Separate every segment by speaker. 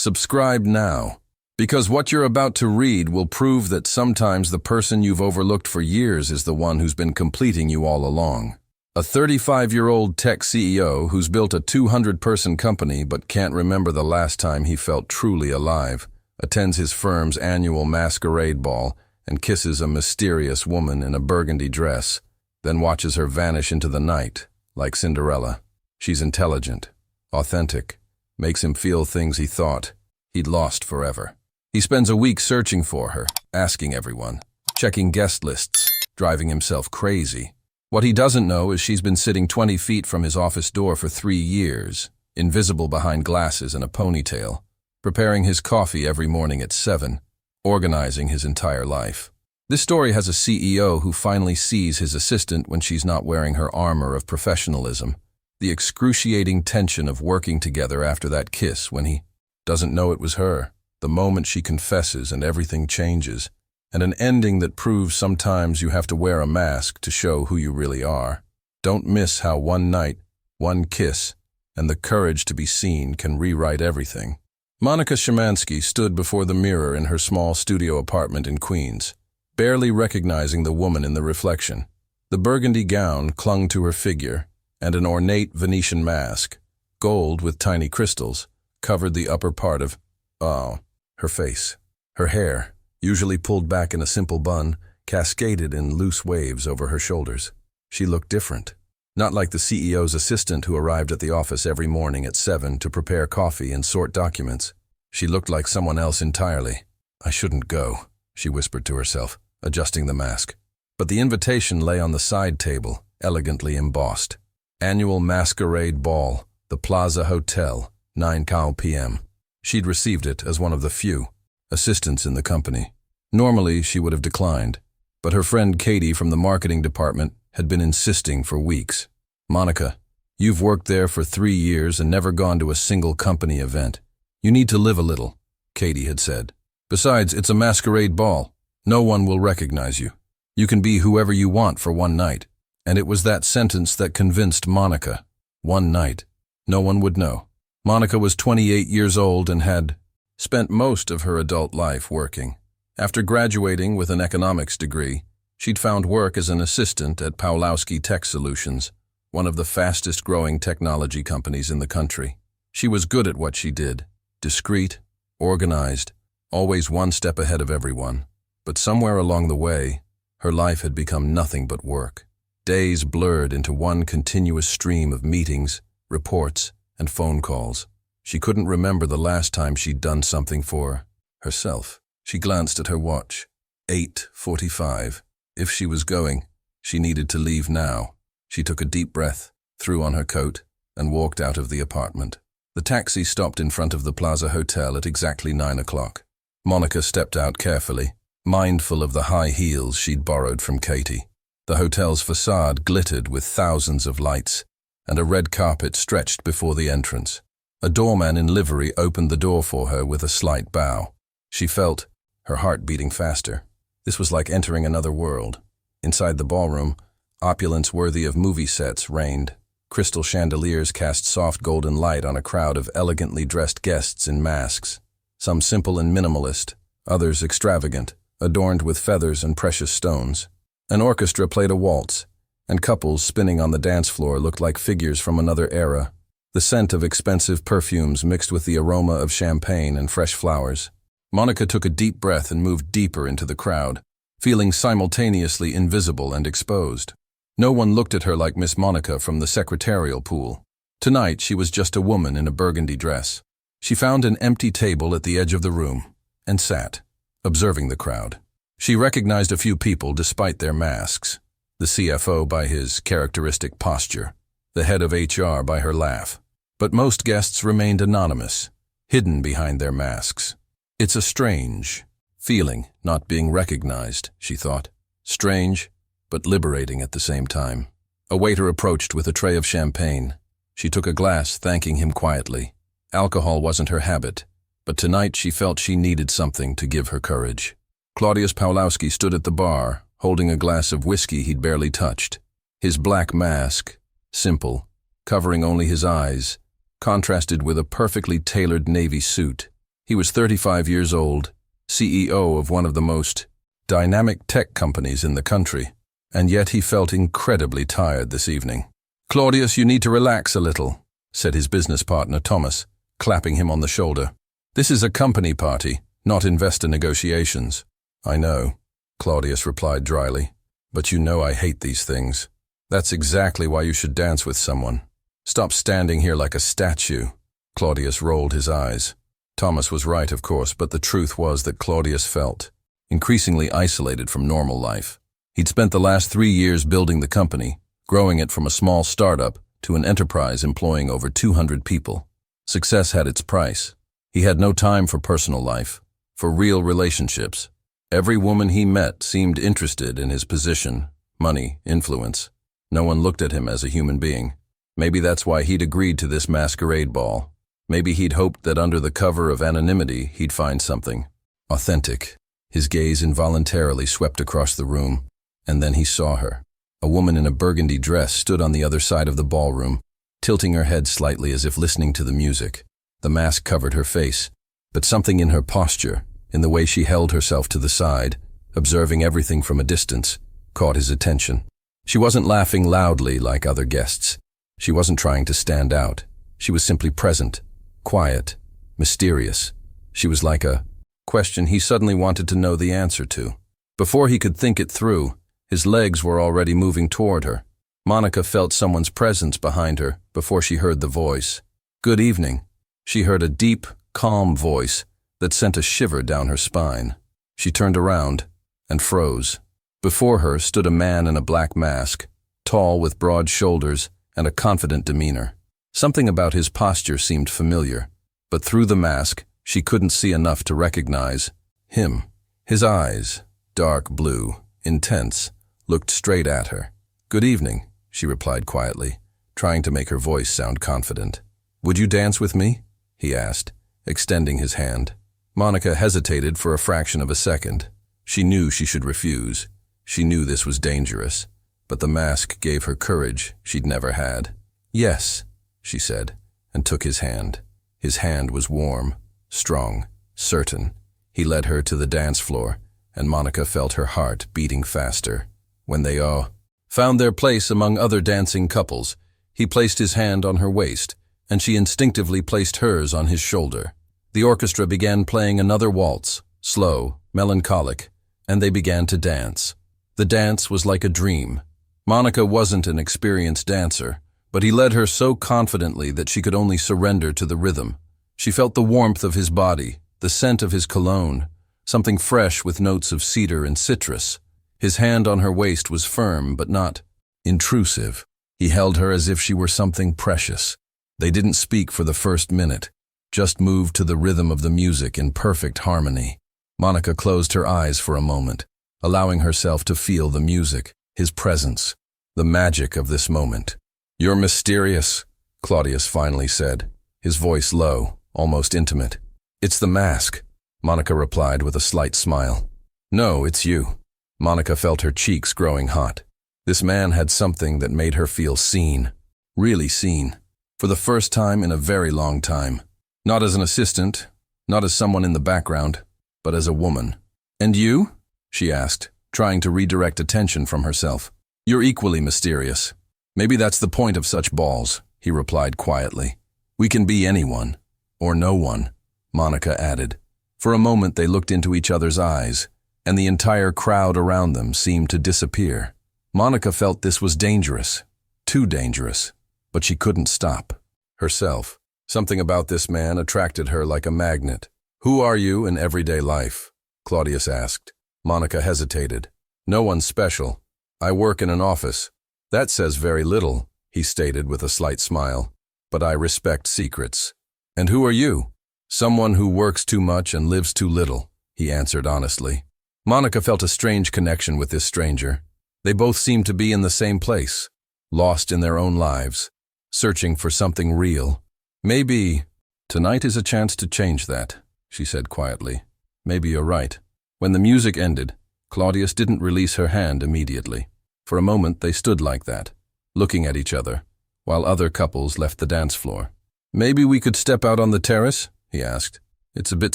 Speaker 1: Subscribe now, because what you're about to read will prove that sometimes the person you've overlooked for years is the one who's been completing you all along. A 35-year-old tech CEO who's built a 200-person company but can't remember the last time he felt truly alive, attends his firm's annual masquerade ball and kisses a mysterious woman in a burgundy dress, then watches her vanish into the night, like Cinderella. She's intelligent, authentic, makes him feel things he thought he'd lost forever. He spends a week searching for her, asking everyone, checking guest lists, driving himself crazy. What he doesn't know is she's been sitting 20 feet from his office door for 3 years, invisible behind glasses and a ponytail, preparing his coffee every morning at 7, organizing his entire life. This story has a CEO who finally sees his assistant when she's not wearing her armor of professionalism, the excruciating tension of working together after that kiss when he doesn't know it was her, the moment she confesses and everything changes, and an ending that proves sometimes you have to wear a mask to show who you really are. Don't miss how one night, one kiss, and the courage to be seen can rewrite everything. Monica Szymanski stood before the mirror in her small studio apartment in Queens, barely recognizing the woman in the reflection. The burgundy gown clung to her figure, and an ornate Venetian mask, gold with tiny crystals, covered the upper part of, her face. Her hair, usually pulled back in a simple bun, cascaded in loose waves over her shoulders. She looked different. Not like the CEO's assistant who arrived at the office every morning at 7 to prepare coffee and sort documents. She looked like someone else entirely. I shouldn't go, she whispered to herself, adjusting the mask. But the invitation lay on the side table, elegantly embossed. Annual Masquerade Ball, the Plaza Hotel, 9 p.m. She'd received it as one of the few assistants in the company. Normally, she would have declined, but her friend Katie from the marketing department had been insisting for weeks. Monica, you've worked there for 3 years and never gone to a single company event. You need to live a little, Katie had said. Besides, it's a masquerade ball. No one will recognize you. You can be whoever you want for one night. And it was that sentence that convinced Monica. One night. No one would know. Monica was 28 years old and had spent most of her adult life working. After graduating with an economics degree, she'd found work as an assistant at Pawlowski Tech Solutions, one of the fastest-growing technology companies in the country. She was good at what she did, discreet, organized, always one step ahead of everyone. But somewhere along the way, her life had become nothing but work. Days blurred into one continuous stream of meetings, reports, and phone calls. She couldn't remember the last time she'd done something for herself. She glanced at her watch. 8:45. If she was going, she needed to leave now. She took a deep breath, threw on her coat, and walked out of the apartment. The taxi stopped in front of the Plaza Hotel at exactly 9 o'clock. Monica stepped out carefully, mindful of the high heels she'd borrowed from Katie. The hotel's facade glittered with thousands of lights, and a red carpet stretched before the entrance. A doorman in livery opened the door for her with a slight bow. She felt her heart beating faster. This was like entering another world. Inside the ballroom, opulence worthy of movie sets reigned. Crystal chandeliers cast soft golden light on a crowd of elegantly dressed guests in masks, some simple and minimalist, others extravagant, adorned with feathers and precious stones. An orchestra played a waltz, and couples spinning on the dance floor looked like figures from another era. The scent of expensive perfumes mixed with the aroma of champagne and fresh flowers. Monica took a deep breath and moved deeper into the crowd, feeling simultaneously invisible and exposed. No one looked at her like Miss Monica from the secretarial pool. Tonight, she was just a woman in a burgundy dress. She found an empty table at the edge of the room and sat, observing the crowd. She recognized a few people despite their masks. The CFO by his characteristic posture, the head of HR by her laugh. But most guests remained anonymous, hidden behind their masks. It's a strange feeling, not being recognized, she thought. Strange, but liberating at the same time. A waiter approached with a tray of champagne. She took a glass, thanking him quietly. Alcohol wasn't her habit, but tonight she felt she needed something to give her courage. Claudius Pawlowski stood at the bar, holding a glass of whiskey he'd barely touched. His black mask, simple, covering only his eyes, contrasted with a perfectly tailored navy suit. He was 35 years old, CEO of one of the most dynamic tech companies in the country, and yet he felt incredibly tired this evening. "Claudius, you need to relax a little," said his business partner Thomas, clapping him on the shoulder. "This is a company party, not investor negotiations." "I know," Claudius replied dryly, "but you know I hate these things. That's exactly why you should dance with someone. Stop standing here like a statue." Claudius rolled his eyes. Thomas was right, of course, but the truth was that Claudius felt increasingly isolated from normal life. He'd spent the last 3 years building the company, growing it from a small startup to an enterprise employing over 200 people. Success had its price. He had no time for personal life, for real relationships. Every woman he met seemed interested in his position, money, influence. No one looked at him as a human being. Maybe that's why he'd agreed to this masquerade ball. Maybe he'd hoped that under the cover of anonymity he'd find something authentic. His gaze involuntarily swept across the room, and then he saw her. A woman in a burgundy dress stood on the other side of the ballroom, tilting her head slightly as if listening to the music. The mask covered her face, but something in her posture, in the way she held herself to the side, observing everything from a distance, caught his attention. She wasn't laughing loudly like other guests. She wasn't trying to stand out. She was simply present, quiet, mysterious. She was like a question he suddenly wanted to know the answer to. Before he could think it through, his legs were already moving toward her. Monica felt someone's presence behind her before she heard the voice. "Good evening." She heard a deep, calm voice that sent a shiver down her spine. She turned around and froze. Before her stood a man in a black mask, tall with broad shoulders and a confident demeanor. Something about his posture seemed familiar, but through the mask, she couldn't see enough to recognize him. His eyes, dark blue, intense, looked straight at her. "Good evening," she replied quietly, trying to make her voice sound confident. "Would you dance with me?" he asked, extending his hand. Monica hesitated for a fraction of a second. She knew she should refuse. She knew this was dangerous, but the mask gave her courage she'd never had. "Yes," she said, and took his hand. His hand was warm, strong, certain. He led her to the dance floor, and Monica felt her heart beating faster. When they all found their place among other dancing couples, he placed his hand on her waist, and she instinctively placed hers on his shoulder. The orchestra began playing another waltz, slow, melancholic, and they began to dance. The dance was like a dream. Monica wasn't an experienced dancer, but he led her so confidently that she could only surrender to the rhythm. She felt the warmth of his body, the scent of his cologne, something fresh with notes of cedar and citrus. His hand on her waist was firm but not intrusive. He held her as if she were something precious. They didn't speak for the first minute, just moved to the rhythm of the music in perfect harmony. Monica closed her eyes for a moment, allowing herself to feel the music, his presence, the magic of this moment. "You're mysterious," Claudius finally said, his voice low, almost intimate. "It's the mask," Monica replied with a slight smile. "No, it's you." Monica felt her cheeks growing hot. This man had something that made her feel seen, really seen, for the first time in a very long time. Not as an assistant, not as someone in the background, but as a woman. "And you?" she asked, trying to redirect attention from herself. "You're equally mysterious." "Maybe that's the point of such balls," he replied quietly. "We can be anyone, or no one," Monica added. For a moment they looked into each other's eyes, and the entire crowd around them seemed to disappear. Monica felt this was dangerous, too dangerous, but she couldn't stop herself. Something about this man attracted her like a magnet. "Who are you in everyday life?" Claudius asked. Monica hesitated. "No one special. I work in an office." "That says very little," he stated with a slight smile. "But I respect secrets." "And who are you?" "Someone who works too much and lives too little," he answered honestly. Monica felt a strange connection with this stranger. They both seemed to be in the same place, lost in their own lives, searching for something real. "Maybe tonight is a chance to change that," she said quietly. "Maybe you're right." When the music ended, Claudius didn't release her hand immediately. For a moment they stood like that, looking at each other, while other couples left the dance floor. "Maybe we could step out on the terrace?" he asked. It's a bit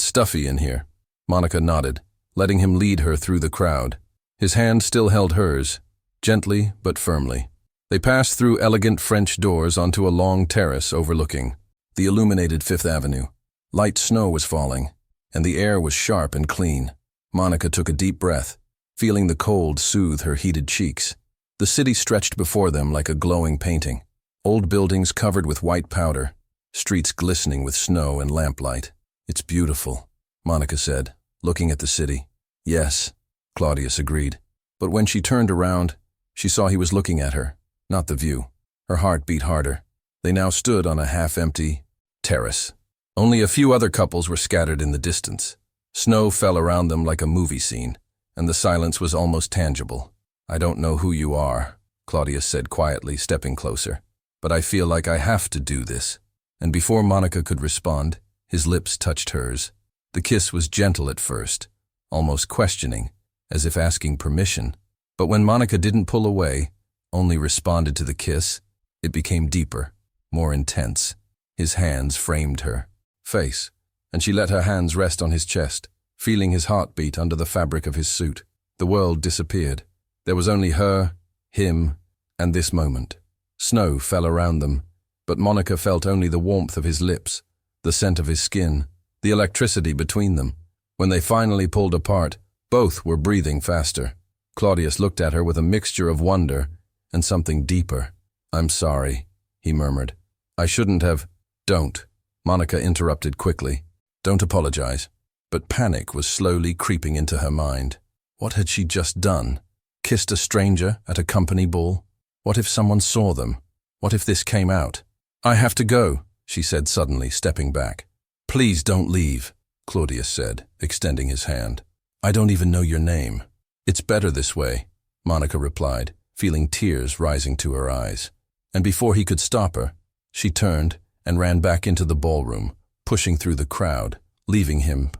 Speaker 1: stuffy in here. Monica nodded, letting him lead her through the crowd. His hand still held hers, gently but firmly. They passed through elegant French doors onto a long terrace overlooking the illuminated Fifth Avenue. Light snow was falling, and the air was sharp and clean. Monica took a deep breath, feeling the cold soothe her heated cheeks. The city stretched before them like a glowing painting. Old buildings covered with white powder, streets glistening with snow and lamplight. "It's beautiful," Monica said, looking at the city. "Yes," Claudius agreed. But when she turned around, she saw he was looking at her, not the view. Her heart beat harder. They now stood on a half-empty terrace. Only a few other couples were scattered in the distance. Snow fell around them like a movie scene, and the silence was almost tangible. "I don't know who you are," Claudius said quietly, stepping closer. "But I feel like I have to do this." And before Monica could respond, his lips touched hers. The kiss was gentle at first, almost questioning, as if asking permission. But when Monica didn't pull away, only responded to the kiss, it became deeper, more intense. His hands framed her face, and she let her hands rest on his chest, feeling his heartbeat under the fabric of his suit. The world disappeared. There was only her, him, and this moment. Snow fell around them, but Monica felt only the warmth of his lips, the scent of his skin, the electricity between them. When they finally pulled apart, both were breathing faster. Claudius looked at her with a mixture of wonder and something deeper. "I'm sorry," he murmured. "I shouldn't have—" "Don't," Monica interrupted quickly. "Don't apologize." But panic was slowly creeping into her mind. What had she just done? Kissed a stranger at a company ball? What if someone saw them? What if this came out? "I have to go," she said suddenly, stepping back. "Please don't leave," Claudius said, extending his hand. "I don't even know your name." "It's better this way," Monica replied, feeling tears rising to her eyes. And before he could stop her, she turned and ran back into the ballroom, pushing through the crowd, leaving him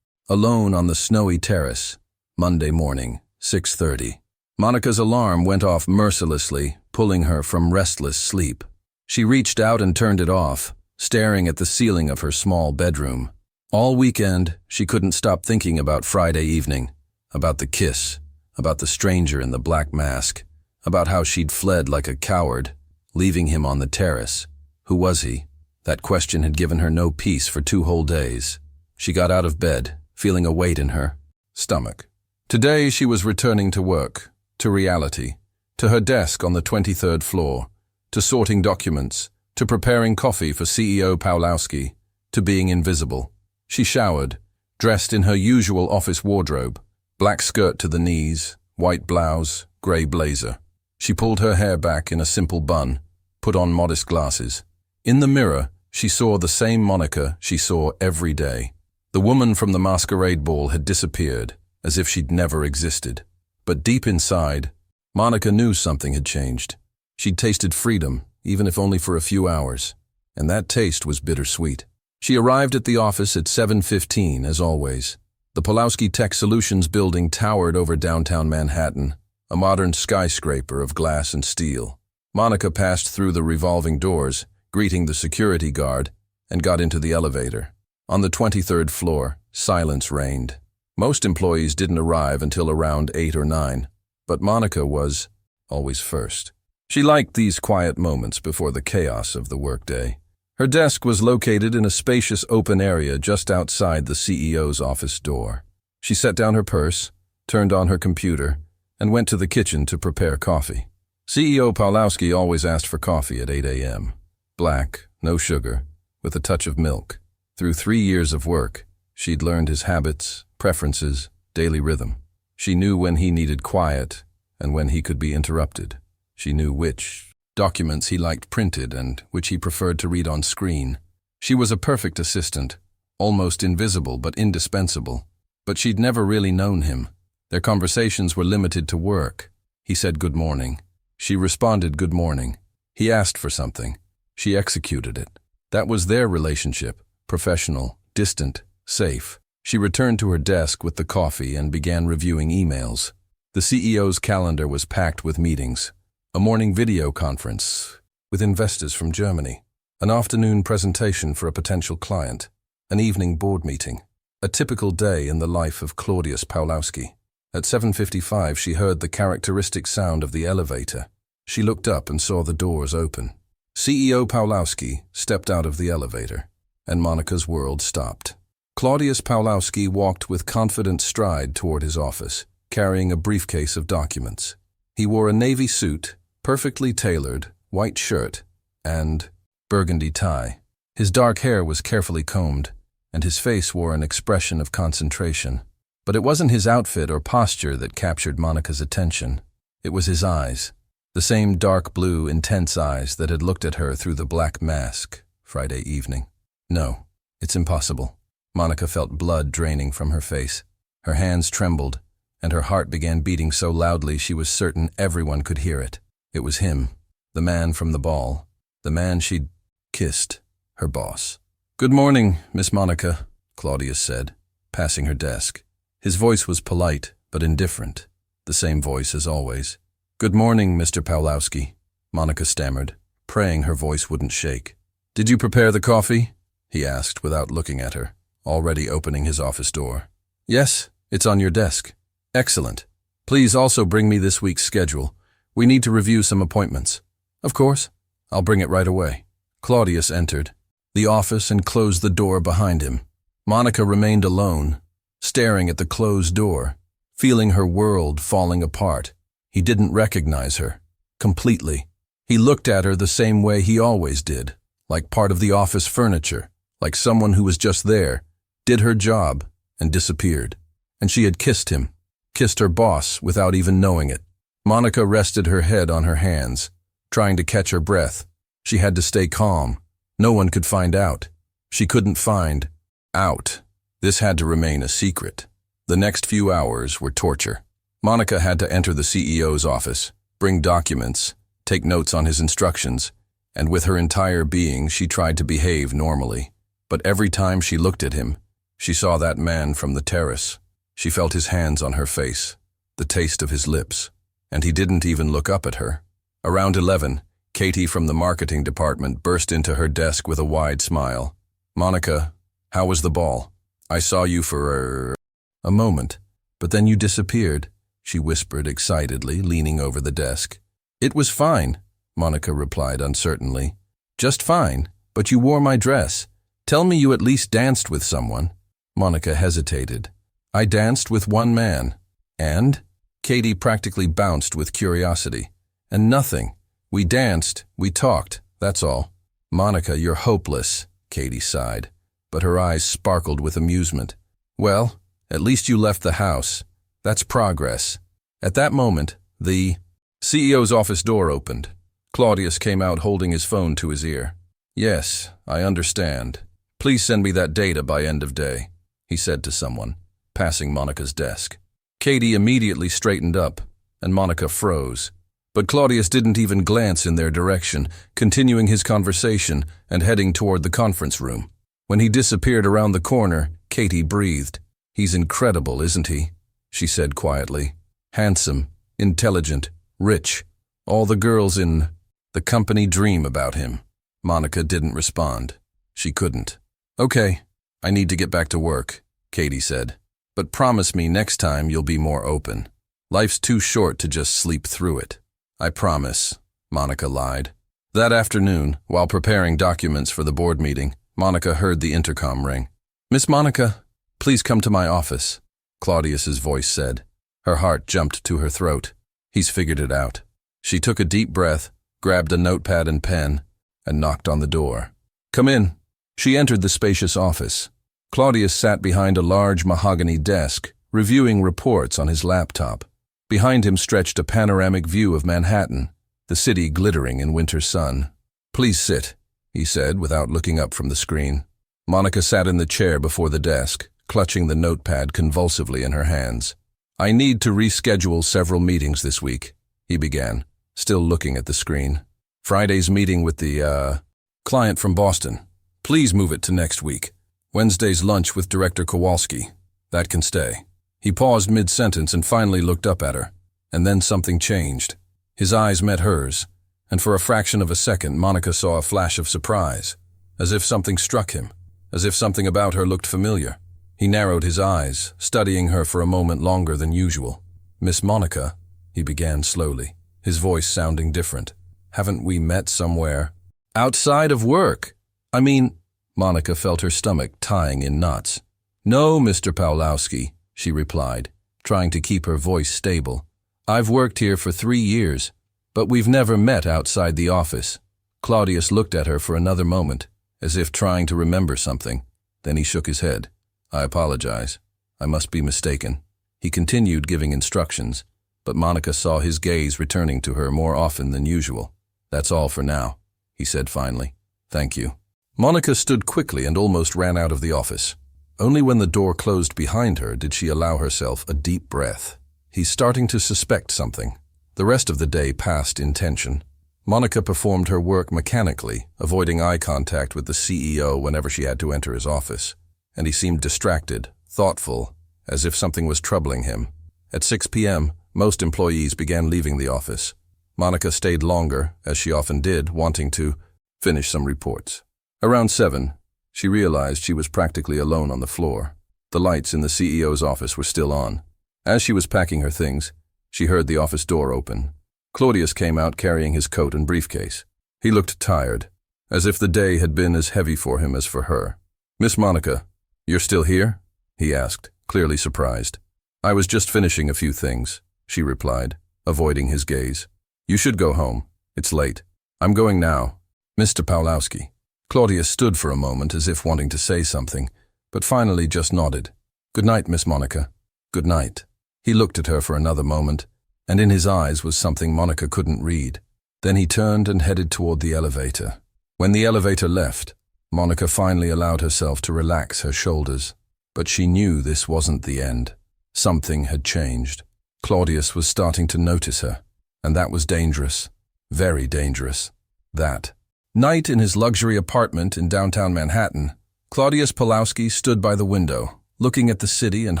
Speaker 1: alone on the snowy terrace. Monday morning, 6:30. Monica's alarm went off mercilessly, pulling her from restless sleep. She reached out and turned it off, staring at the ceiling of her small bedroom. All weekend, she couldn't stop thinking about Friday evening, about the kiss, about the stranger in the black mask, about how she'd fled like a coward, leaving him on the terrace. Who was he? That question had given her no peace for 2 whole days. She got out of bed, feeling a weight in her stomach. Today she was returning to work, to reality, to her desk on the 23rd floor, to sorting documents, to preparing coffee for CEO Pawlowski, to being invisible. She showered, dressed in her usual office wardrobe, black skirt to the knees, white blouse, grey blazer. She pulled her hair back in a simple bun, put on modest glasses. In the mirror, she saw the same Monica she saw every day. The woman from the masquerade ball had disappeared, as if she'd never existed. But deep inside, Monica knew something had changed. She'd tasted freedom, even if only for a few hours, and that taste was bittersweet. She arrived at the office at 7:15, as always. The Pawlowski Tech Solutions building towered over downtown Manhattan, a modern skyscraper of glass and steel. Monica passed through the revolving doors, greeting the security guard, and got into the elevator. On the 23rd floor, silence reigned. Most employees didn't arrive until around 8 or 9, but Monica was always first. She liked these quiet moments before the chaos of the workday. Her desk was located in a spacious open area just outside the CEO's office door. She set down her purse, turned on her computer, and went to the kitchen to prepare coffee. CEO Pawlowski always asked for coffee at 8 a.m. Black, no sugar, with a touch of milk. Through 3 years of work, she'd learned his habits, preferences, daily rhythm. She knew when he needed quiet and when he could be interrupted. She knew which documents he liked printed and which he preferred to read on screen. She was a perfect assistant, almost invisible but indispensable. But she'd never really known him. Their conversations were limited to work. He said good morning. She responded good morning. He asked for something. She executed it. That was their relationship, professional, distant, safe. She returned to her desk with the coffee and began reviewing emails. The CEO's calendar was packed with meetings. A morning video conference with investors from Germany. An afternoon presentation for a potential client. An evening board meeting. A typical day in the life of Claudius Pawlowski. At 7:55, she heard the characteristic sound of the elevator. She looked up and saw the doors open. CEO Pawlowski stepped out of the elevator, and Monica's world stopped. Claudius Pawlowski walked with confident stride toward his office, carrying a briefcase of documents. He wore a navy suit, perfectly tailored, white shirt, and burgundy tie. His dark hair was carefully combed, and his face wore an expression of concentration. But it wasn't his outfit or posture that captured Monica's attention. It was his eyes, the same dark blue, intense eyes that had looked at her through the black mask Friday evening. No, it's impossible. Monica felt blood draining from her face. Her hands trembled, and her heart began beating so loudly she was certain everyone could hear it. It was him, the man from the ball, the man she'd kissed, her boss. "Good morning, Miss Monica," Claudius said, passing her desk. His voice was polite, but indifferent, the same voice as always. "Good morning, Mr. Pawlowski," Monica stammered, praying her voice wouldn't shake. "Did you prepare the coffee?" he asked without looking at her, already opening his office door. "Yes, it's on your desk." "Excellent. Please also bring me this week's schedule. We need to review some appointments." "Of course. I'll bring it right away." Claudius entered the office and closed the door behind him. Monica remained alone, staring at the closed door, feeling her world falling apart. He didn't recognize her. Completely. He looked at her the same way he always did, like part of the office furniture, like someone who was just there, did her job, and disappeared. And she had kissed him, kissed her boss without even knowing it. Monica rested her head on her hands, trying to catch her breath. She had to stay calm. No one could find out. She couldn't find out. This had to remain a secret. The next few hours were torture. Monica had to enter the CEO's office, bring documents, take notes on his instructions, and with her entire being she tried to behave normally. But every time she looked at him, she saw that man from the terrace. She felt his hands on her face, the taste of his lips, and he didn't even look up at her. Around 11, Katie from the marketing department burst into her desk with a wide smile. "Monica, how was the ball? I saw you for a moment, but then you disappeared," she whispered excitedly, leaning over the desk. "It was fine," Monica replied uncertainly. "Just fine, but you wore my dress. Tell me you at least danced with someone." Monica hesitated. "I danced with one man." "And?" Katie practically bounced with curiosity. "And nothing. We danced, we talked, that's all." "Monica, you're hopeless," Katie sighed, but her eyes sparkled with amusement. "Well, at least you left the house. That's progress." At that moment, the CEO's office door opened. Claudius came out holding his phone to his ear. "Yes, I understand. Please send me that data by end of day," he said to someone, passing Monica's desk. Katie immediately straightened up, and Monica froze. But Claudius didn't even glance in their direction, continuing his conversation and heading toward the conference room. When he disappeared around the corner, Katie breathed. "He's incredible, isn't he?" she said quietly. "Handsome, intelligent, rich. All the girls in the company dream about him." Monica didn't respond. She couldn't. "Okay, I need to get back to work," Katie said. "But promise me next time you'll be more open. Life's too short to just sleep through it." "I promise," Monica lied. That afternoon, while preparing documents for the board meeting, Monica heard the intercom ring. "Miss Monica, please come to my office," Claudius's voice said. Her heart jumped to her throat. He's figured it out. She took a deep breath, grabbed a notepad and pen, and knocked on the door. "Come in." She entered the spacious office. Claudius sat behind a large mahogany desk, reviewing reports on his laptop. Behind him stretched a panoramic view of Manhattan, the city glittering in winter sun. "Please sit," he said without looking up from the screen. Monica sat in the chair before the desk, clutching the notepad convulsively in her hands. "I need to reschedule several meetings this week," he began, still looking at the screen. "Friday's meeting with the, client from Boston. Please move it to next week. Wednesday's lunch with Director Kowalski. That can stay." He paused mid-sentence and finally looked up at her. And then something changed. His eyes met hers, and for a fraction of a second Monica saw a flash of surprise, as if something struck him, as if something about her looked familiar. He narrowed his eyes, studying her for a moment longer than usual. "Miss Monica," he began slowly, his voice sounding different. "Haven't we met somewhere?" "Outside of work. I mean—" Monica felt her stomach tying in knots. "No, Mr. Pawlowski," she replied, trying to keep her voice stable. "I've worked here for 3 years, but we've never met outside the office." Claudius looked at her for another moment, as if trying to remember something. Then he shook his head. "I apologize. I must be mistaken." He continued giving instructions, but Monica saw his gaze returning to her more often than usual. "That's all for now," he said finally. "Thank you." Monica stood quickly and almost ran out of the office. Only when the door closed behind her did she allow herself a deep breath. He's starting to suspect something. The rest of the day passed in tension. Monica performed her work mechanically, avoiding eye contact with the CEO whenever she had to enter his office. And he seemed distracted, thoughtful, as if something was troubling him. At 6 p.m., most employees began leaving the office. Monica stayed longer, as she often did, wanting to finish some reports. Around 7, she realized she was practically alone on the floor. The lights in the CEO's office were still on. As she was packing her things, she heard the office door open. Claudius came out carrying his coat and briefcase. He looked tired, as if the day had been as heavy for him as for her. "Miss Monica, you're still here?" he asked, clearly surprised. "I was just finishing a few things," she replied, avoiding his gaze. "You should go home. It's late." "I'm going now, Mr. Pawlowski." Claudius stood for a moment as if wanting to say something, but finally just nodded. "Good night, Miss Monica." "Good night." He looked at her for another moment, and in his eyes was something Monica couldn't read. Then he turned and headed toward the elevator. When the elevator left, Monica finally allowed herself to relax her shoulders. But she knew this wasn't the end. Something had changed. Claudius was starting to notice her, and that was dangerous. Very dangerous. That night in his luxury apartment in downtown Manhattan, Claudius Pawlowski stood by the window, looking at the city and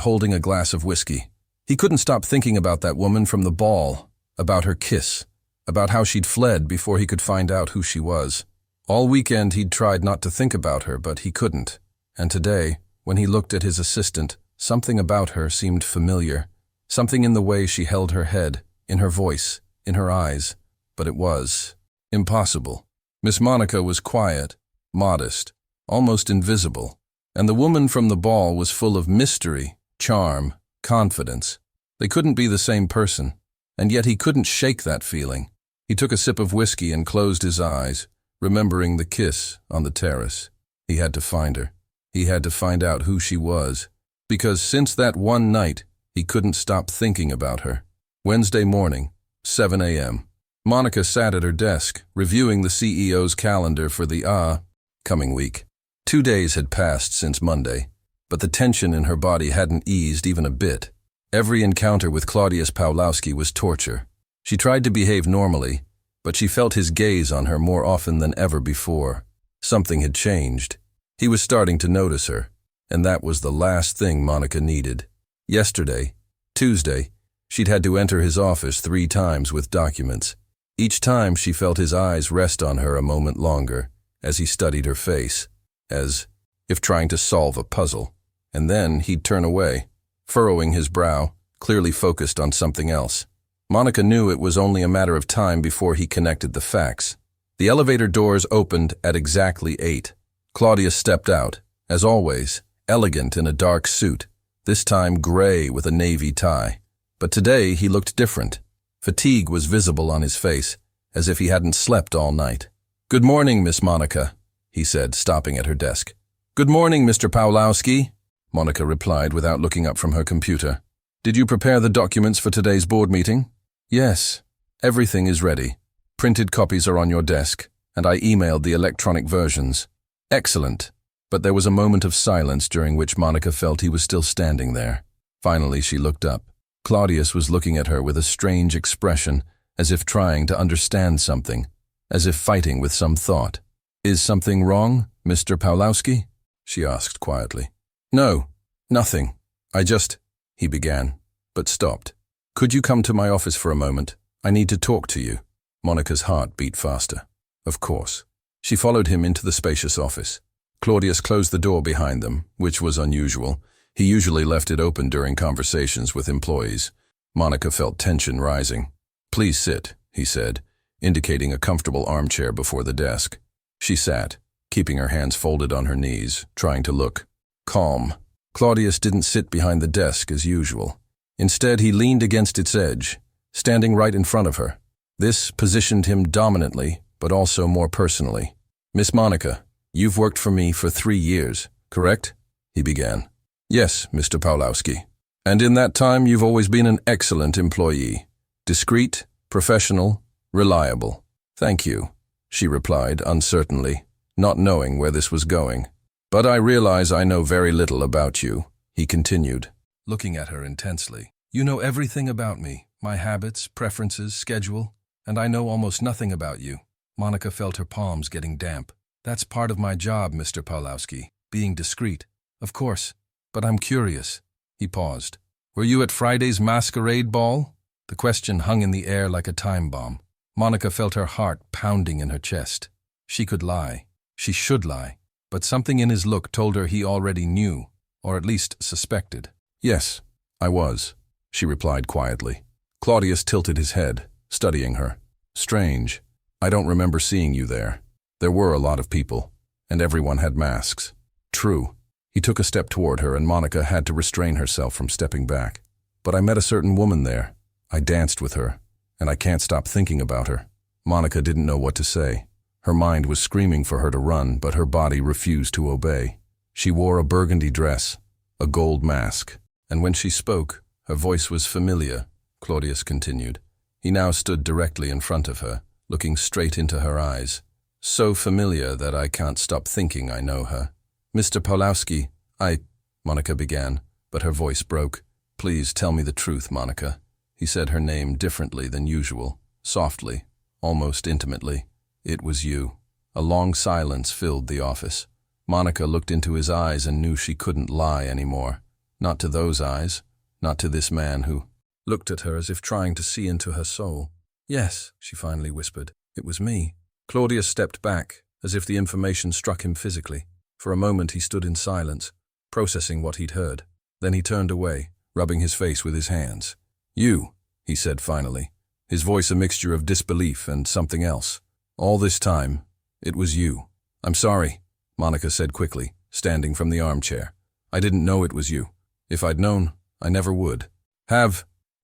Speaker 1: holding a glass of whiskey. He couldn't stop thinking about that woman from the ball, about her kiss, about how she'd fled before he could find out who she was. All weekend he'd tried not to think about her, but he couldn't. And today, when he looked at his assistant, something about her seemed familiar. Something in the way she held her head, in her voice, in her eyes. But it was impossible. Miss Monica was quiet, modest, almost invisible. And the woman from the ball was full of mystery, charm, confidence. They couldn't be the same person, and yet he couldn't shake that feeling. He took a sip of whiskey and closed his eyes, remembering the kiss on the terrace. He had to find her. He had to find out who she was, because since that one night, he couldn't stop thinking about her. Wednesday morning, 7 a.m. Monica sat at her desk, reviewing the CEO's calendar for the coming week. 2 days had passed since Monday, but the tension in her body hadn't eased even a bit. Every encounter with Claudius Pawlowski was torture. She tried to behave normally, but she felt his gaze on her more often than ever before. Something had changed. He was starting to notice her, and that was the last thing Monica needed. Yesterday, Tuesday, she'd had to enter his office 3 times with documents. Each time she felt his eyes rest on her a moment longer, as he studied her face, as if trying to solve a puzzle. And then he'd turn away, furrowing his brow, clearly focused on something else. Monica knew it was only a matter of time before he connected the facts. The elevator doors opened at exactly 8. Claudius stepped out, as always, elegant in a dark suit, this time gray with a navy tie. But today he looked different. Fatigue was visible on his face, as if he hadn't slept all night. "Good morning, Miss Monica," he said, stopping at her desk. "Good morning, Mr. Pawlowski," Monica replied without looking up from her computer. "Did you prepare the documents for today's board meeting?" "Yes. Everything is ready. Printed copies are on your desk, and I emailed the electronic versions." "Excellent." But there was a moment of silence during which Monica felt he was still standing there. Finally, she looked up. Claudius was looking at her with a strange expression, as if trying to understand something, as if fighting with some thought. "Is something wrong, Mr. Pawlowski?" she asked quietly. "No, nothing. He began, but stopped. "Could you come to my office for a moment? I need to talk to you." Monica's heart beat faster. Of course. She followed him into the spacious office. Claudius closed the door behind them, which was unusual. He usually left it open during conversations with employees. Monica felt tension rising. "Please sit," he said, indicating a comfortable armchair before the desk. She sat, keeping her hands folded on her knees, trying to look calm. Claudius didn't sit behind the desk as usual. Instead, he leaned against its edge, standing right in front of her. This positioned him dominantly, but also more personally. "Miss Monica, you've worked for me for 3 years, correct?" he began. "Yes, Mr. Pawlowski. And in that time, you've always been an excellent employee. Discreet, professional, reliable." "Thank you," she replied uncertainly, not knowing where this was going. "But I realize I know very little about you," he continued, looking at her intensely. "You know everything about me, my habits, preferences, schedule, and I know almost nothing about you." Monica felt her palms getting damp. "That's part of my job, Mr. Pawlowski, being discreet. Of course. But I'm curious." He paused. "Were you at Friday's masquerade ball?" The question hung in the air like a time bomb. Monica felt her heart pounding in her chest. She could lie. She should lie. But something in his look told her he already knew, or at least suspected. "Yes, I was," she replied quietly. Claudius tilted his head, studying her. "Strange. I don't remember seeing you there. There were a lot of people, and everyone had masks." "True." He took a step toward her, and Monica had to restrain herself from stepping back. "But I met a certain woman there. I danced with her, and I can't stop thinking about her." Monica didn't know what to say. Her mind was screaming for her to run, but her body refused to obey. She wore a burgundy dress, a gold mask, and when she spoke, her voice was familiar. Claudius continued. He now stood directly in front of her, looking straight into her eyes. "So familiar that I can't stop thinking I know her." "Mr. Pawlowski, Monica began, but her voice broke. "Please tell me the truth, Monica." He said her name differently than usual, softly, almost intimately. "It was you." A long silence filled the office. Monica looked into his eyes and knew she couldn't lie anymore. Not to those eyes, not to this man who looked at her as if trying to see into her soul. "Yes," she finally whispered. "It was me." Claudius stepped back, as if the information struck him physically. For a moment he stood in silence, processing what he'd heard. Then he turned away, rubbing his face with his hands. "You," he said finally, his voice a mixture of disbelief and something else. "All this time, it was you." "I'm sorry," Monica said quickly, standing from the armchair. "I didn't know it was you. If I'd known, I never would."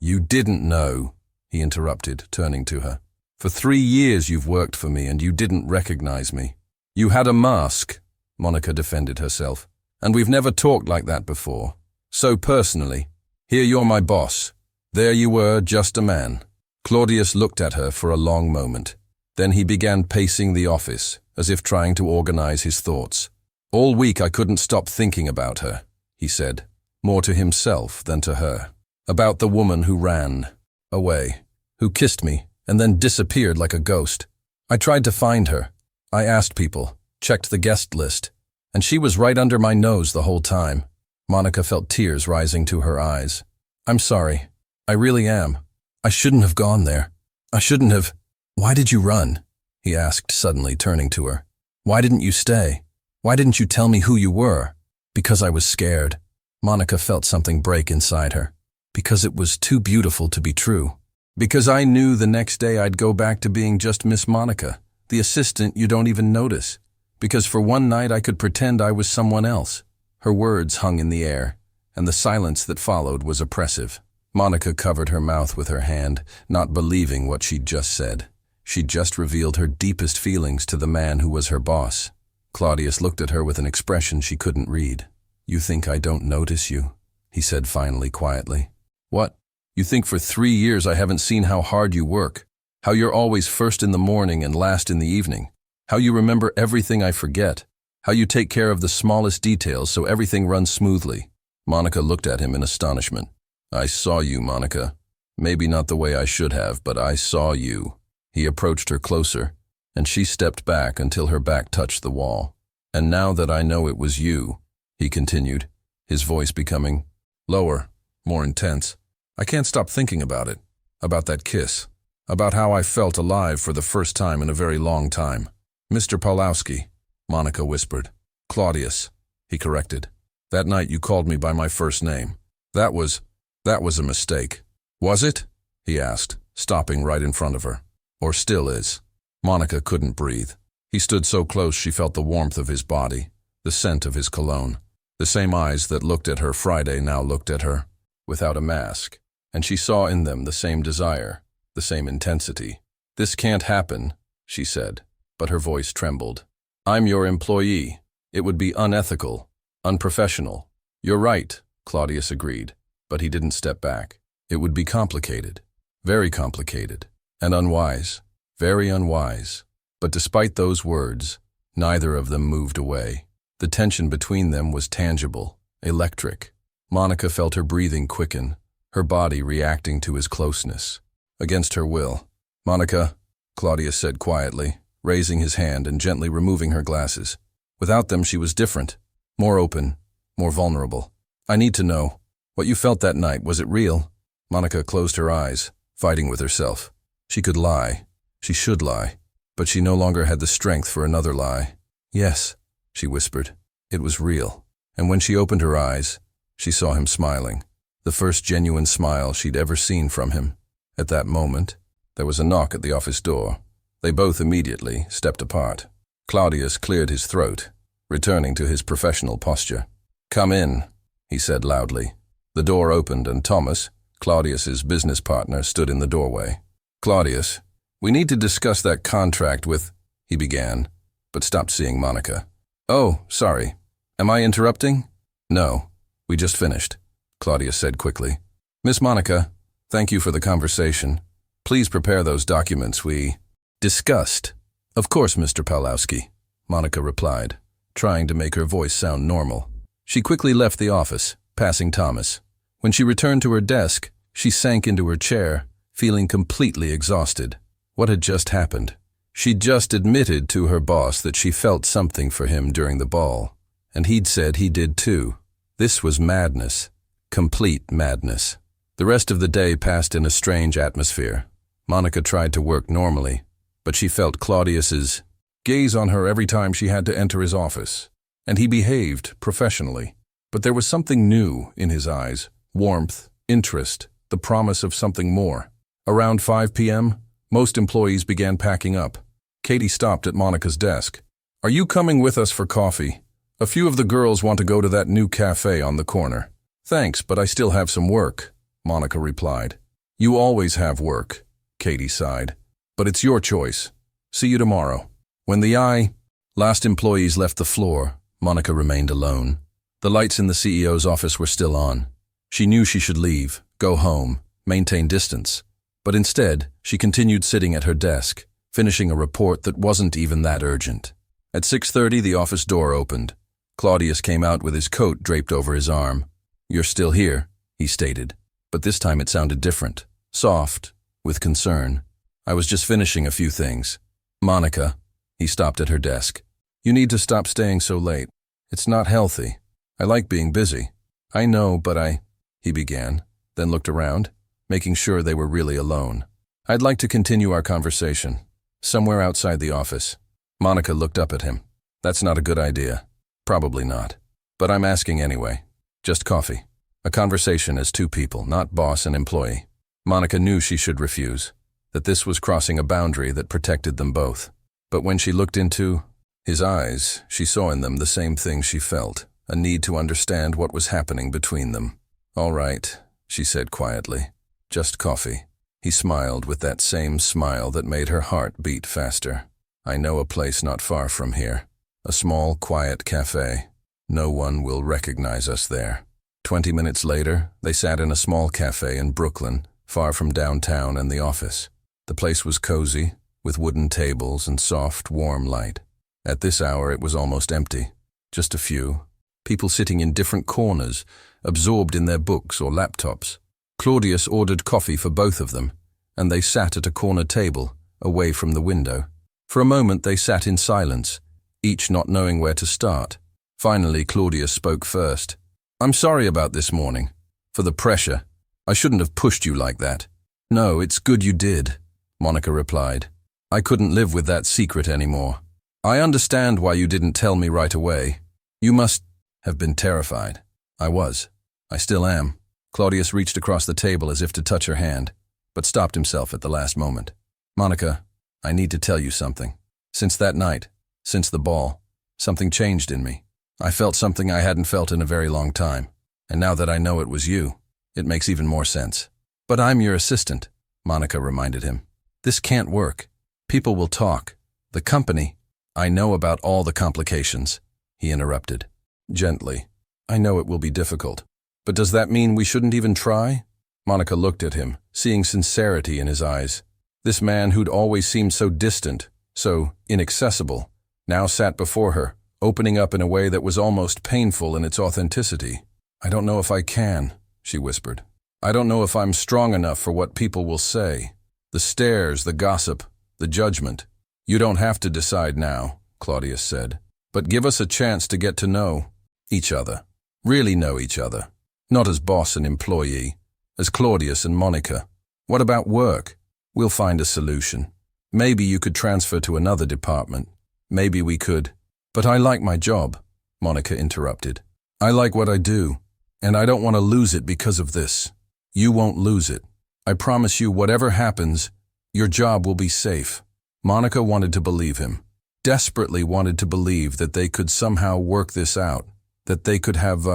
Speaker 1: "You didn't know," he interrupted, turning to her. "For 3 years you've worked for me and you didn't recognize me. You had a mask," Monica defended herself, "and we've never talked like that before. So personally, here you're my boss. There you were, just a man." Claudius looked at her for a long moment. Then he began pacing the office, as if trying to organize his thoughts. "All week I couldn't stop thinking about her," he said, more to himself than to her. "About the woman who ran away, who kissed me, and then disappeared like a ghost. I tried to find her. I asked people, checked the guest list, and she was right under my nose the whole time." Monica felt tears rising to her eyes. "I'm sorry. I really am. I shouldn't have gone there. I shouldn't have." "Why did you run?" he asked suddenly, turning to her. "Why didn't you stay? Why didn't you tell me who you were?" "Because I was scared." Monica felt something break inside her. "Because it was too beautiful to be true." "Because I knew the next day I'd go back to being just Miss Monica, the assistant you don't even notice. Because for one night I could pretend I was someone else." Her words hung in the air, and the silence that followed was oppressive. Monica covered her mouth with her hand, not believing what she'd just said. She'd just revealed her deepest feelings to the man who was her boss. Claudius looked at her with an expression she couldn't read. "You think I don't notice you?" he said finally, quietly. "What? You think for 3 years I haven't seen how hard you work? How you're always first in the morning and last in the evening? How you remember everything I forget? How you take care of the smallest details so everything runs smoothly?" Monica looked at him in astonishment. "I saw you, Monica. Maybe not the way I should have, but I saw you." He approached her closer, and she stepped back until her back touched the wall. "And now that I know it was you," he continued, his voice becoming lower, more intense, "I can't stop thinking about it, about that kiss, about how I felt alive for the first time in a very long time." "Mr. Pawlowski," Monica whispered. "Claudius," he corrected. That night you called me by my first name. That was a mistake. Was it? He asked, stopping right in front of her. Or still is. Monica couldn't breathe. He stood so close she felt the warmth of his body, the scent of his cologne. The same eyes that looked at her Friday now looked at her, without a mask, and she saw in them the same desire, the same intensity. "This can't happen," she said, but her voice trembled. "I'm your employee. It would be unethical, unprofessional." "You're right," Claudius agreed, but he didn't step back. "It would be complicated, very complicated, and unwise, very unwise." But despite those words, neither of them moved away. The tension between them was tangible, electric. Monica felt her breathing quicken, her body reacting to his closeness. Against her will. "Monica," Claudius said quietly, raising his hand and gently removing her glasses. Without them she was different, more open, more vulnerable. "I need to know. What you felt that night, was it real?" Monica closed her eyes, fighting with herself. She could lie. She should lie. But she no longer had the strength for another lie. "Yes," she whispered. It was real. And when she opened her eyes, she saw him smiling. The first genuine smile she'd ever seen from him. At that moment, there was a knock at the office door. They both immediately stepped apart. Claudius cleared his throat, returning to his professional posture. "Come in," he said loudly. The door opened and Thomas, Claudius's business partner, stood in the doorway. "Claudius, we need to discuss that contract with," he began, but stopped seeing Monica. "Oh, sorry. Am I interrupting?" "No, we just finished," Claudius said quickly. "Miss Monica, thank you for the conversation. Please prepare those documents we discussed." "Of course, Mr. Pawlowski," Monica replied, trying to make her voice sound normal. She quickly left the office, passing Thomas. When she returned to her desk, she sank into her chair, feeling completely exhausted. What had just happened? She'd just admitted to her boss that she felt something for him during the ball, and he'd said he did too. This was madness, complete madness. The rest of the day passed in a strange atmosphere. Monica tried to work normally, but she felt Claudius's gaze on her every time she had to enter his office, and he behaved professionally. But there was something new in his eyes, warmth, interest, the promise of something more. Around 5 p.m., most employees began packing up. Katie stopped at Monica's desk. "Are you coming with us for coffee? A few of the girls want to go to that new cafe on the corner." "Thanks, but I still have some work," Monica replied. "You always have work," Katie sighed. "But it's your choice. See you tomorrow." When the last employees left the floor, Monica remained alone. The lights in the CEO's office were still on. She knew she should leave, go home, maintain distance. But instead, she continued sitting at her desk, finishing a report that wasn't even that urgent. At 6:30, the office door opened. Claudius came out with his coat draped over his arm. "You're still here," he stated, but this time it sounded different, soft, with concern. "I was just finishing a few things." "Monica," he stopped at her desk. "You need to stop staying so late. It's not healthy. I like being busy." "I know, but he began, then looked around, making sure they were really alone. "I'd like to continue our conversation, somewhere outside the office." Monica looked up at him. "That's not a good idea." "Probably not. But I'm asking anyway. Just coffee. A conversation as two people, not boss and employee." Monica knew she should refuse, that this was crossing a boundary that protected them both. But when she looked into his eyes, she saw in them the same thing she felt, a need to understand what was happening between them. "All right," she said quietly. "Just coffee." He smiled with that same smile that made her heart beat faster. "I know a place not far from here. A small, quiet cafe. No one will recognize us there." 20 minutes later, they sat in a small cafe in Brooklyn, far from downtown and the office. The place was cozy, with wooden tables and soft, warm light. At this hour, it was almost empty. Just a few. People sitting in different corners, absorbed in their books or laptops. Claudius ordered coffee for both of them, and they sat at a corner table, away from the window. For a moment they sat in silence, each not knowing where to start. Finally, Claudius spoke first. "I'm sorry about this morning. For the pressure. I shouldn't have pushed you like that." "No, it's good you did," Monica replied. "I couldn't live with that secret anymore. I understand why you didn't tell me right away. You must have been terrified. I was. I still am. Claudius reached across the table as if to touch her hand, but stopped himself at the last moment. Monica, I need to tell you something. Since that night, since the ball, something changed in me. I felt something I hadn't felt in a very long time, and now that I know it was you, it makes even more sense. But I'm your assistant, Monica reminded him. This can't work. People will talk. The company. I know about all the complications, he interrupted. Gently. I know it will be difficult. But does that mean we shouldn't even try? Monica looked at him, seeing sincerity in his eyes. This man who'd always seemed so distant, so inaccessible, now sat before her, opening up in a way that was almost painful in its authenticity. I don't know if I can, she whispered. I don't know if I'm strong enough for what people will say. The stares, the gossip, the judgment. You don't have to decide now, Claudius said. But give us a chance to get to know each other. Really know each other. Not as boss and employee, as Claudius and Monica. What about work? We'll find a solution. Maybe you could transfer to another department. Maybe we could. But I like my job, Monica interrupted. I like what I do, and I don't want to lose it because of this. You won't lose it. I promise you, whatever happens, your job will be safe. Monica wanted to believe him, desperately wanted to believe that they could somehow work this out, that they could have,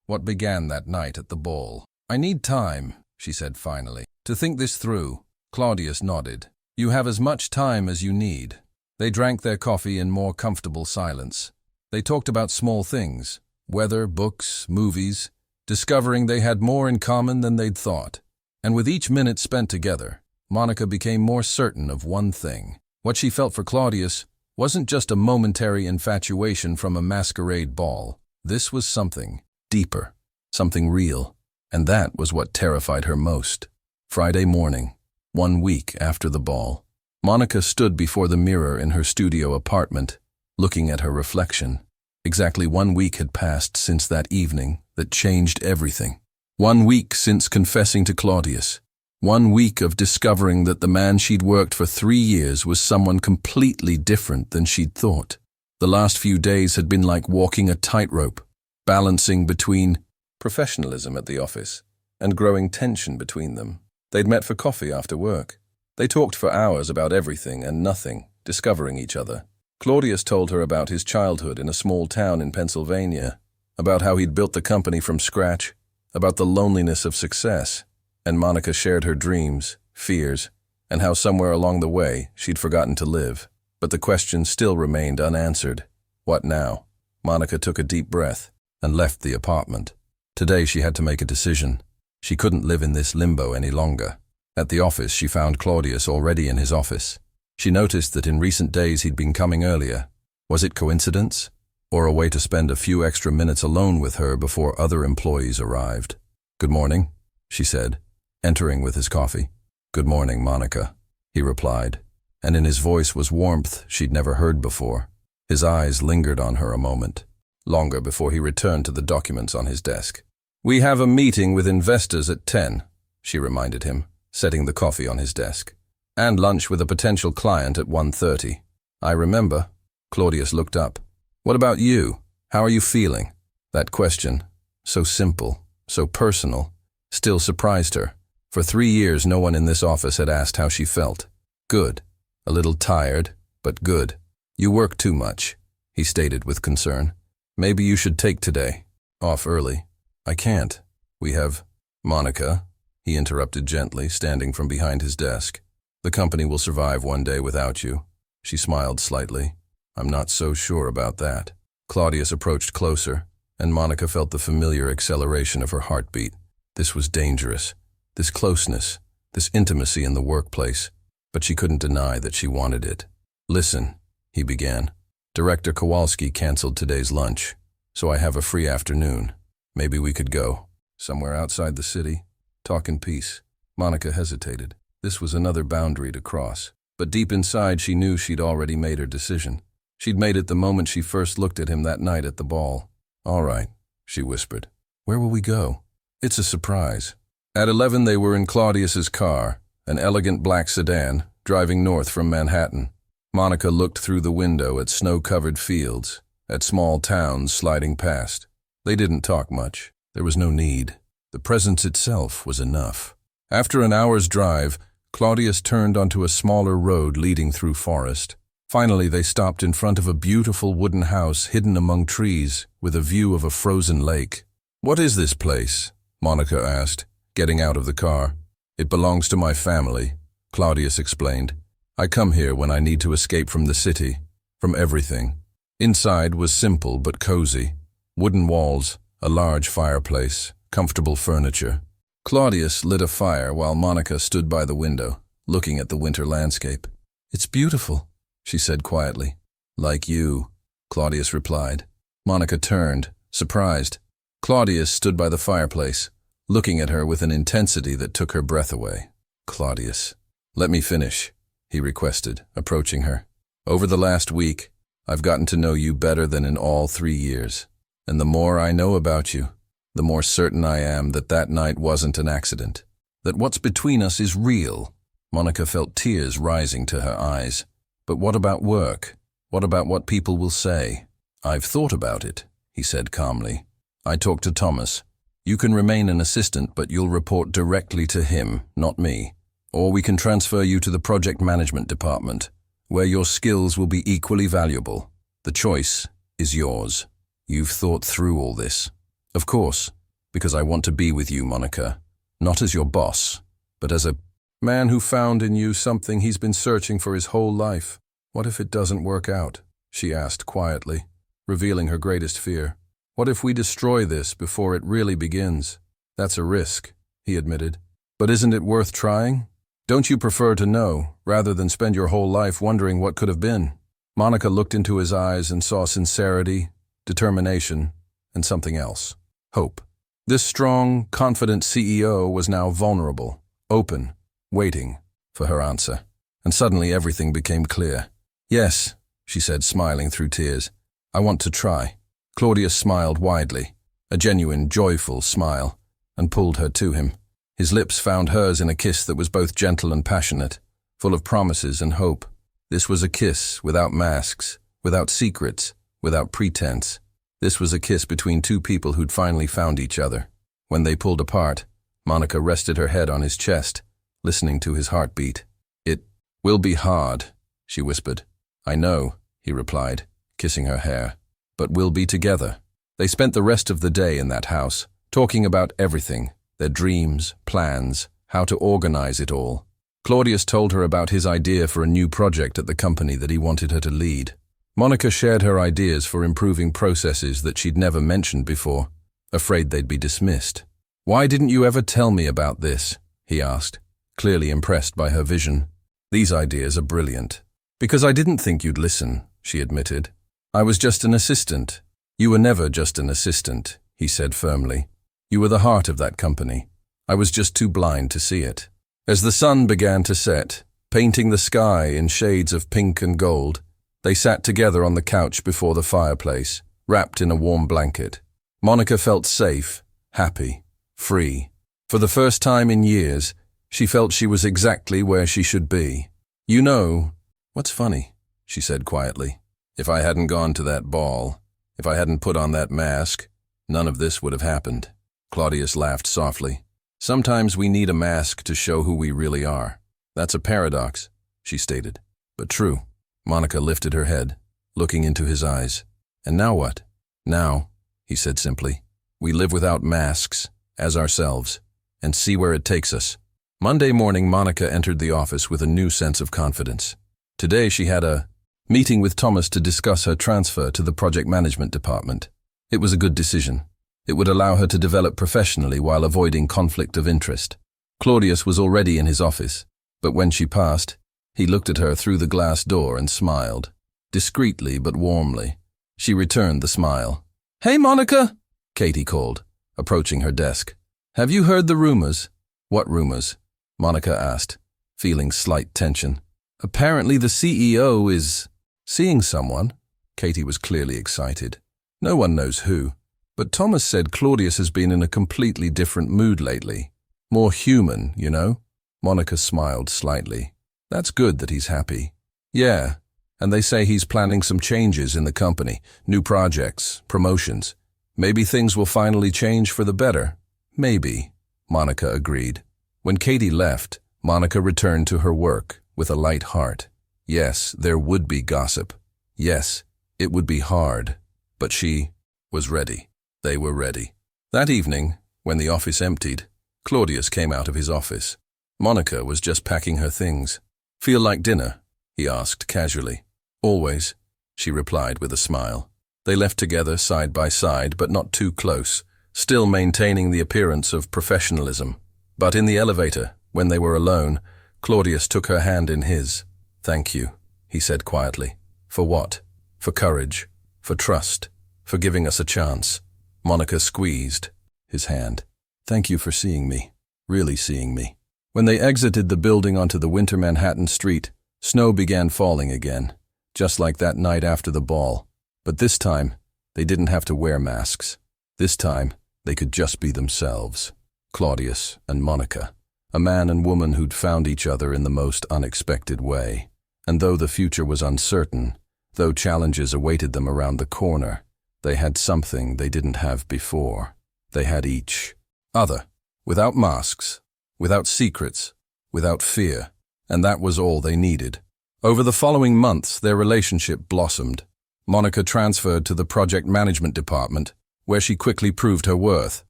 Speaker 1: what began that night at the ball. I need time, she said finally, to think this through. Claudius nodded. You have as much time as you need. They drank their coffee in more comfortable silence. They talked about small things, weather, books, movies, discovering they had more in common than they'd thought. And with each minute spent together, Monica became more certain of one thing. What she felt for Claudius wasn't just a momentary infatuation from a masquerade ball. This was something deeper, something real, and that was what terrified her most. Friday morning, 1 week after the ball, Monica stood before the mirror in her studio apartment, looking at her reflection. Exactly 1 week had passed since that evening that changed everything. 1 week since confessing to Claudius. 1 week of discovering that the man she'd worked for 3 years was someone completely different than she'd thought. The last few days had been like walking a tightrope, balancing between professionalism at the office and growing tension between them. They'd met for coffee after work. They talked for hours about everything and nothing, discovering each other. Claudius told her about his childhood in a small town in Pennsylvania, about how he'd built the company from scratch, about the loneliness of success, and Monica shared her dreams, fears, and how somewhere along the way she'd forgotten to live. But the question still remained unanswered. What now? Monica took a deep breath and left the apartment. Today she had to make a decision. She couldn't live in this limbo any longer. At the office, she found Claudius already in his office. She noticed that in recent days he'd been coming earlier. Was it coincidence? Or a way to spend a few extra minutes alone with her before other employees arrived? Good morning, she said, entering with his coffee. Good morning, Monica, he replied, and in his voice was warmth she'd never heard before. His eyes lingered on her a moment, longer before he returned to the documents on his desk. We have a meeting with investors at 10, she reminded him, setting the coffee on his desk, and lunch with a potential client at 1:30. I remember. Claudius looked up. What about you? How are you feeling? That question, so simple, so personal, still surprised her. For 3 years, no one in this office had asked how she felt. Good. A little tired, but good. You work too much, he stated with concern. Maybe you should take today off early. I can't. We have... Monica, he interrupted gently, standing from behind his desk. The company will survive one day without you. She smiled slightly. I'm not so sure about that. Claudius approached closer, and Monica felt the familiar acceleration of her heartbeat. This was dangerous. This closeness, this intimacy in the workplace. But she couldn't deny that she wanted it. Listen, he began. Director Kowalski canceled today's lunch, so I have a free afternoon. Maybe we could go somewhere outside the city, talk in peace. Monica hesitated. This was another boundary to cross. But deep inside, she knew she'd already made her decision. She'd made it the moment she first looked at him that night at the ball. All right, she whispered. Where will we go? It's a surprise. At 11, they were in Claudius's car, an elegant black sedan, driving north from Manhattan. Monica looked through the window at snow-covered fields, at small towns sliding past. They didn't talk much. There was no need. The presence itself was enough. After an hour's drive, Claudius turned onto a smaller road leading through forest. Finally, they stopped in front of a beautiful wooden house hidden among trees with a view of a frozen lake. "What is this place?" Monica asked, getting out of the car. "It belongs to my family," Claudius explained. "I come here when I need to escape from the city, from everything." Inside was simple but cozy. Wooden walls, a large fireplace, comfortable furniture. Claudius lit a fire while Monica stood by the window, looking at the winter landscape. "It's beautiful," she said quietly. "Like you," Claudius replied. Monica turned, surprised. Claudius stood by the fireplace, looking at her with an intensity that took her breath away. "Claudius, let me finish," he requested, approaching her. "Over the last week, I've gotten to know you better than in all 3 years. And the more I know about you, the more certain I am that that night wasn't an accident, that what's between us is real." Monica felt tears rising to her eyes. "But what about work? What about what people will say?" "I've thought about it," he said calmly. "I talked to Thomas. You can remain an assistant, but you'll report directly to him, not me. Or we can transfer you to the project management department, where your skills will be equally valuable. The choice is yours." "You've thought through all this?" "Of course, because I want to be with you, Monica. Not as your boss, but as a man who found in you something he's been searching for his whole life." "What if it doesn't work out?" she asked quietly, revealing her greatest fear. "What if we destroy this before it really begins?" "That's a risk," he admitted. "But isn't it worth trying? Don't you prefer to know, rather than spend your whole life wondering what could have been?" Monica looked into his eyes and saw sincerity, determination, and something else. Hope. This strong, confident CEO was now vulnerable, open, waiting for her answer. And suddenly everything became clear. "Yes," she said, smiling through tears. "I want to try." Claudius smiled widely, a genuine, joyful smile, and pulled her to him. His lips found hers in a kiss that was both gentle and passionate, full of promises and hope. This was a kiss without masks, without secrets, without pretense. This was a kiss between two people who'd finally found each other. When they pulled apart, Monica rested her head on his chest, listening to his heartbeat. "It will be hard," she whispered. "I know," he replied, kissing her hair. "But we'll be together." They spent the rest of the day in that house, talking about everything, their dreams, plans, how to organize it all. Claudius told her about his idea for a new project at the company that he wanted her to lead. Monica shared her ideas for improving processes that she'd never mentioned before, afraid they'd be dismissed. "Why didn't you ever tell me about this?" he asked, clearly impressed by her vision. "These ideas are brilliant." "Because I didn't think you'd listen," she admitted. "I was just an assistant." "You were never just an assistant," he said firmly. "You were the heart of that company. I was just too blind to see it." As the sun began to set, painting the sky in shades of pink and gold, they sat together on the couch before the fireplace, wrapped in a warm blanket. Monica felt safe, happy, free. For the first time in years, she felt she was exactly where she should be. "You know, what's funny?" she said quietly. "If I hadn't gone to that ball, if I hadn't put on that mask, none of this would have happened." Claudius laughed softly. "Sometimes we need a mask to show who we really are. That's a paradox," she stated. "But true." Monica lifted her head, looking into his eyes. "And now what?" "Now," he said simply, "we live without masks, as ourselves, and see where it takes us." Monday morning, Monica entered the office with a new sense of confidence. Today she had a meeting with Thomas to discuss her transfer to the project management department. It was a good decision. It would allow her to develop professionally while avoiding conflict of interest. Claudius was already in his office, but when she passed, he looked at her through the glass door and smiled, discreetly but warmly. She returned the smile. "Hey, Monica," Katie called, approaching her desk. "Have you heard the rumors?" "What rumors?" Monica asked, feeling slight tension. "Apparently the CEO is seeing someone." Katie was clearly excited. "No one knows who. But Thomas said Claudius has been in a completely different mood lately. More human, you know?" Monica smiled slightly. "That's good that he's happy." "Yeah, and they say he's planning some changes in the company, new projects, promotions. Maybe things will finally change for the better. Maybe, Monica agreed. When Katie left, Monica returned to her work with a light heart. Yes, there would be gossip. Yes, it would be hard. But she was ready. They were ready. That evening, when the office emptied, Claudius came out of his office. Monica was just packing her things. "Feel like dinner?" he asked casually. "Always," she replied with a smile. They left together side by side, but not too close, still maintaining the appearance of professionalism. But in the elevator, when they were alone, Claudius took her hand in his. "Thank you," he said quietly. "For what?" "For courage, for trust, for giving us a chance." Monica squeezed his hand. "Thank you for seeing me, really seeing me." When they exited the building onto the winter Manhattan street, snow began falling again, just like that night after the ball. But this time, they didn't have to wear masks. This time, they could just be themselves. Claudius and Monica, a man and woman who'd found each other in the most unexpected way. And though the future was uncertain, though challenges awaited them around the corner, they had something they didn't have before. They had each other, without masks, without secrets, without fear. And that was all they needed. Over the following months, their relationship blossomed. Monica transferred to the project management department, where she quickly proved her worth,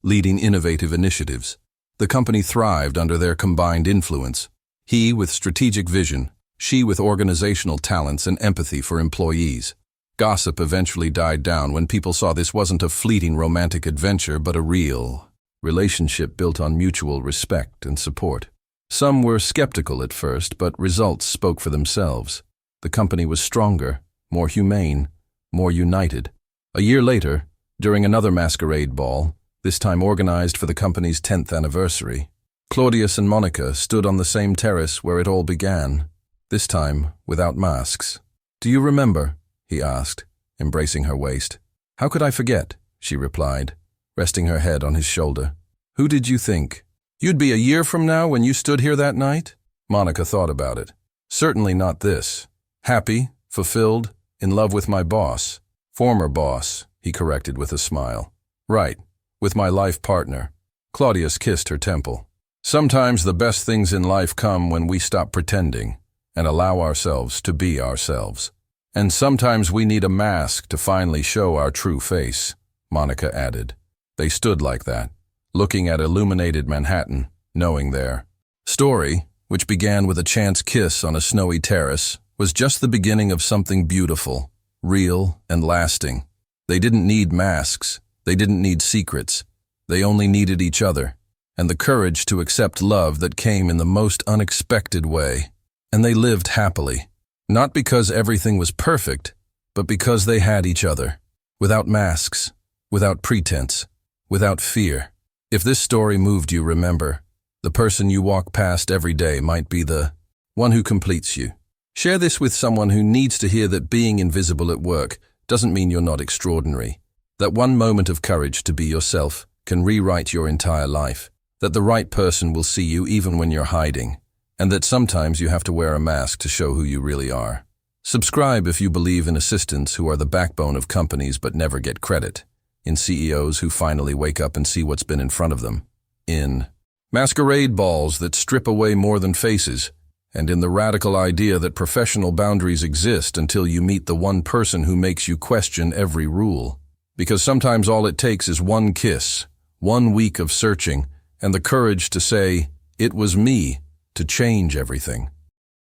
Speaker 1: leading innovative initiatives. The company thrived under their combined influence. He with strategic vision, she with organizational talents and empathy for employees. Gossip eventually died down when people saw this wasn't a fleeting romantic adventure, but a real relationship built on mutual respect and support. Some were skeptical at first, but results spoke for themselves. The company was stronger, more humane, more united. A year later, during another masquerade ball, this time organized for the company's 10th anniversary, Claudius and Monica stood on the same terrace where it all began, this time without masks. "Do you remember?" he asked, embracing her waist. "How could I forget?" she replied, resting her head on his shoulder. "Who did you think you'd be a year from now when you stood here that night?" Monica thought about it. "Certainly not this. Happy, fulfilled, in love with my boss." "Former boss," he corrected with a smile. "Right, with my life partner." Claudius kissed her temple. "Sometimes the best things in life come when we stop pretending and allow ourselves to be ourselves. And sometimes we need a mask to finally show our true face," Monica added. They stood like that, looking at illuminated Manhattan, knowing their story, which began with a chance kiss on a snowy terrace, was just the beginning of something beautiful, real, and lasting. They didn't need masks. They didn't need secrets. They only needed each other, and the courage to accept love that came in the most unexpected way. And they lived happily, not because everything was perfect, but because they had each other, without masks, without pretense, without fear. If this story moved you, remember, the person you walk past every day might be the one who completes you. Share this with someone who needs to hear that being invisible at work doesn't mean you're not extraordinary. That one moment of courage to be yourself can rewrite your entire life. That the right person will see you even when you're hiding. And that sometimes you have to wear a mask to show who you really are. Subscribe if you believe in assistants who are the backbone of companies but never get credit. In CEOs who finally wake up and see what's been in front of them. In masquerade balls that strip away more than faces. And in the radical idea that professional boundaries exist until you meet the one person who makes you question every rule. Because sometimes all it takes is one kiss, 1 week of searching, and the courage to say, "It was me," to change everything.